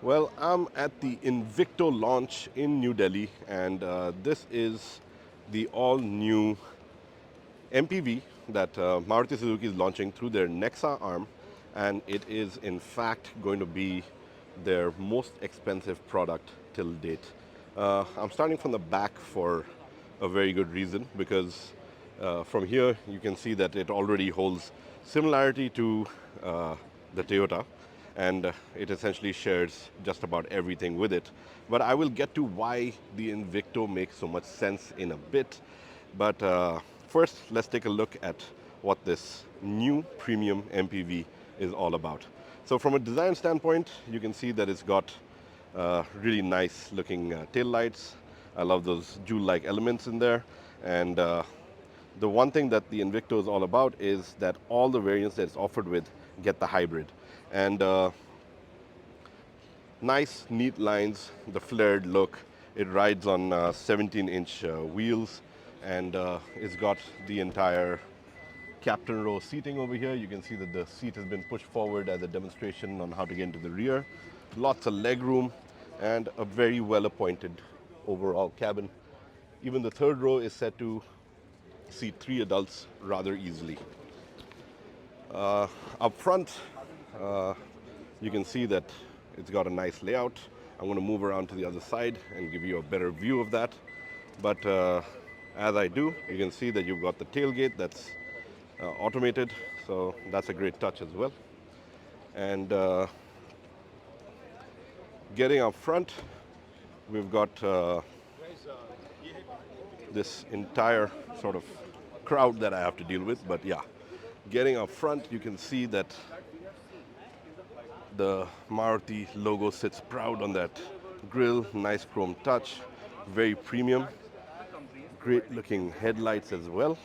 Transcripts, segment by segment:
Well, I'm at the Invicto launch in New Delhi, and this is the all-new MPV that Maruti Suzuki is launching through their Nexa arm, and it is in fact going to be their most expensive product till date. I'm starting from the back for a very good reason because from here you can see that it already holds similarity to the Toyota, and it essentially shares just about everything with it. But I will get to why the Invicto makes so much sense in a bit. But first, let's take a look at what this new premium MPV is all about. So from a design standpoint, you can see that it's got really nice looking tail lights. I love those jewel-like elements in there. And the one thing that the Invicto is all about is that all the variants that it's offered with get the hybrid. And nice, neat lines, the flared look. It rides on 17-inch wheels, and it's got the entire captain row seating over here. You can see that the seat has been pushed forward as a demonstration on how to get into the rear. Lots of leg room and a very well appointed overall cabin. Even the third row is set to seat 3 adults rather easily. Up front, you can see that it's got a nice layout. I'm going to move around to the other side and give you a better view of that. But as I do, you can see that you've got the tailgate that's automated, so that's a great touch as well. And getting up front, we've got this entire sort of crowd that I have to deal with. But yeah, getting up front, you can see that the Maruti logo sits proud on that grille, nice chrome touch, very premium, great looking headlights as well.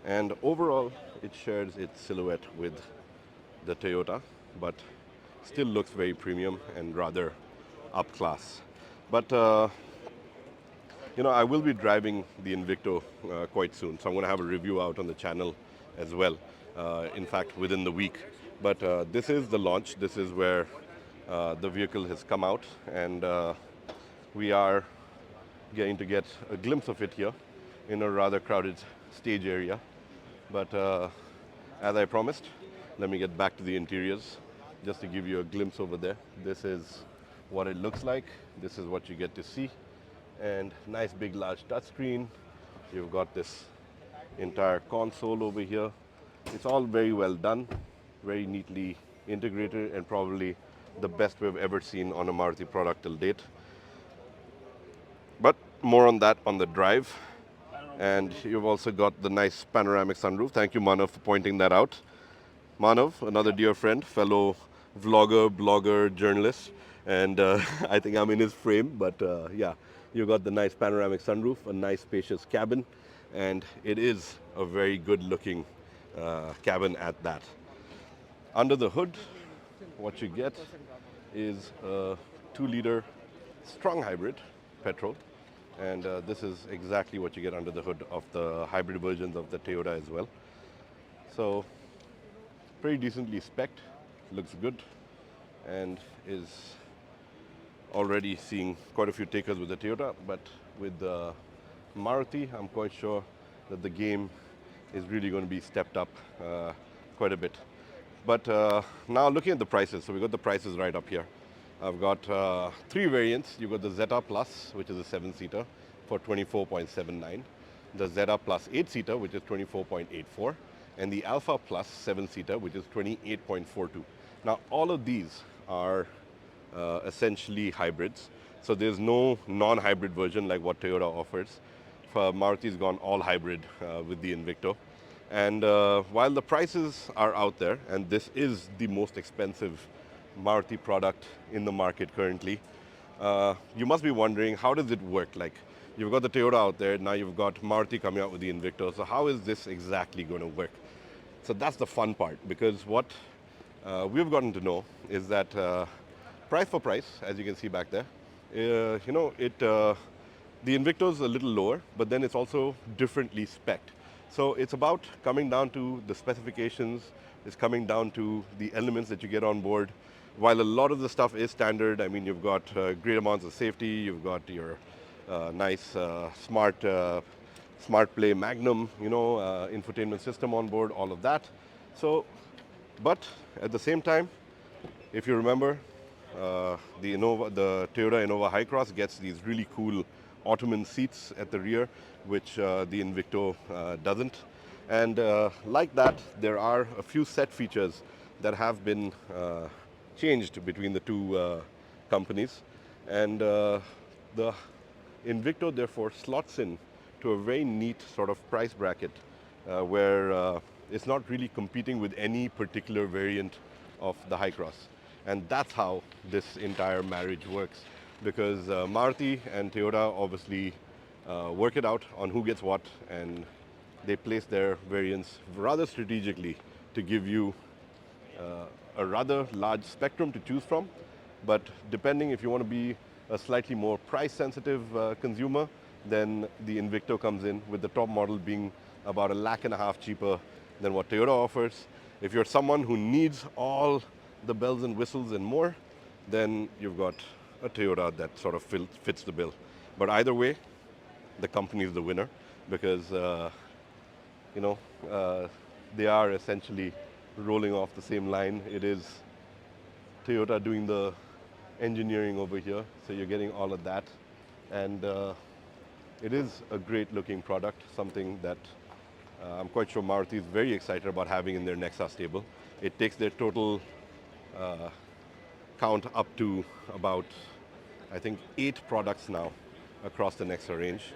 And overall, it shares its silhouette with the Toyota, but still looks very premium and rather up class. But I will be driving the Invicto quite soon, so I'm going to have a review out on the channel as well. In fact, within the week. But this is the launch. This is where the vehicle has come out, and we are getting to get a glimpse of it here in a rather crowded stage area. But as I promised, let me get back to the interiors just to give you a glimpse over there. This is what it looks like. This is what you get to see. And nice big large touchscreen. You've got this entire console over here. It's all very well done, very neatly integrated, and probably the best we've ever seen on a Maruti product till date. But more on that on the drive. And you've also got the nice panoramic sunroof. Thank you, Manav, for pointing that out. Manav, another dear friend, fellow vlogger, blogger, journalist, and I think I'm in his frame, but yeah, you've got the nice panoramic sunroof, a nice spacious cabin, and it is a very good looking cabin at that. Under the hood, what you get is a 2-liter strong hybrid petrol, and this is exactly what you get under the hood of the hybrid versions of the Toyota as well. So pretty decently spec'd, looks good, and is already seeing quite a few takers with the Toyota, but with the Maruti, I'm quite sure that the game is really going to be stepped up quite a bit. But now looking at the prices, so we got the prices right up here. I've got 3 variants. You've got the Zeta Plus, which is a 7-seater for 24.79, the Zeta Plus 8-seater, which is 24.84, and the Alpha Plus 7-seater, which is 28.42. Now, all of these are essentially hybrids. So there's no non-hybrid version like what Toyota offers. Maruti's gone all hybrid with the Invicto. And while the prices are out there, and this is the most expensive Maruti product in the market currently, you must be wondering, how does it work? Like, you've got the Toyota out there, now you've got Maruti coming out with the Invicto. So how is this exactly going to work? So that's the fun part, because what we've gotten to know is that price for price, as you can see back there, the Invicto is a little lower, but then it's also differently spec'd. So it's about coming down to the specifications, it's coming down to the elements that you get on board. while a lot of the stuff is standard, I mean, you've got great amounts of safety, you've got your nice smart play Magnum, infotainment system on board, all of that. So, but at the same time, if you remember, the Toyota Innova Hycross gets these really cool Ottoman seats at the rear, which the Invicto doesn't. And like that, there are a few set features that have been changed between the two companies. And the Invicto therefore slots in to a very neat sort of price bracket where it's not really competing with any particular variant of the Hycross. And that's how this entire marriage works, because Maruti and Toyota obviously work it out on who gets what, and they place their variants rather strategically to give you a rather large spectrum to choose from. But depending if you want to be a slightly more price-sensitive consumer, then the Invicto comes in, with the top model being about $1.5 lakh cheaper than what Toyota offers. If you're someone who needs all the bells and whistles and more, then you've got a Toyota that sort of fits the bill. But either way, the company is the winner, because they are essentially rolling off the same line. It is Toyota doing the engineering over here, so you're getting all of that. And it is a great looking product, something that I'm quite sure Maruti is very excited about having in their Nexa stable. It takes their total count up to about, I think, 8 products now across the Nexa range.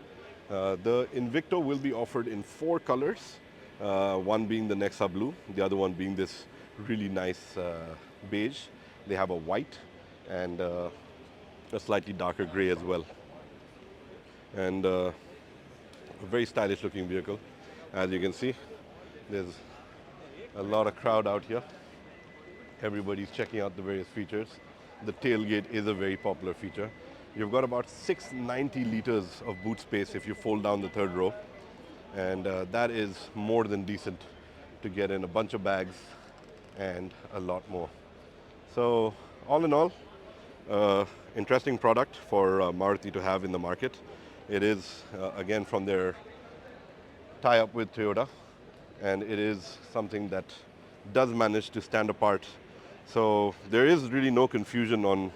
The Invicto will be offered in 4 colors, one being the Nexa blue, the other one being this really nice beige. They have a white and a slightly darker gray as well. And a very stylish looking vehicle. As you can see, there's a lot of crowd out here. Everybody's checking out the various features. The tailgate is a very popular feature. You've got about 690 liters of boot space if you fold down the third row. And that is more than decent to get in a bunch of bags and a lot more. So all in all, interesting product for Maruti to have in the market. It is, again, from their tie-up with Toyota, and it is something that does manage to stand apart. So there is really no confusion on,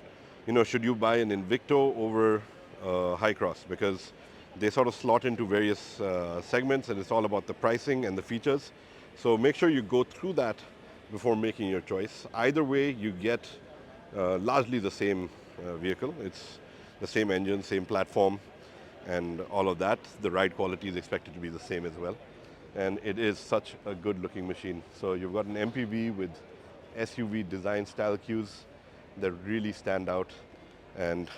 should you buy an Invicto over Hycross, because they sort of slot into various segments, and it's all about the pricing and the features. So make sure you go through that before making your choice. Either way, you get largely the same vehicle. It's the same engine, same platform, and all of that. The ride quality is expected to be the same as well. And it is such a good looking machine. So you've got an MPV with SUV design style cues that really stand out. And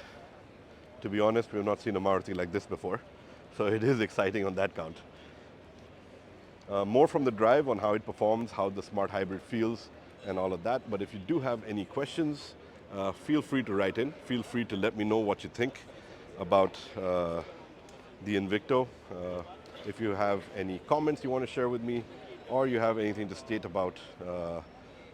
to be honest, we've not seen a Maruti like this before. So it is exciting on that count. More from the drive on how it performs, how the smart hybrid feels, and all of that. But if you do have any questions, feel free to write in. Feel free to let me know what you think about the Invicto. If you have any comments you want to share with me, or you have anything to state about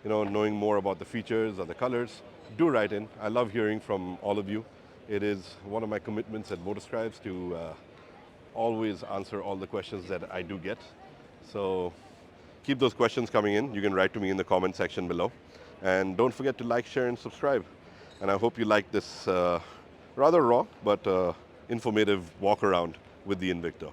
knowing more about the features or the colors, do write in. I love hearing from all of you. It is one of my commitments at Motorscribes to always answer all the questions that I do get. So keep those questions coming in. You can write to me in the comment section below. And don't forget to like, share, and subscribe. And I hope you like this rather raw but informative walk around with the Invicto.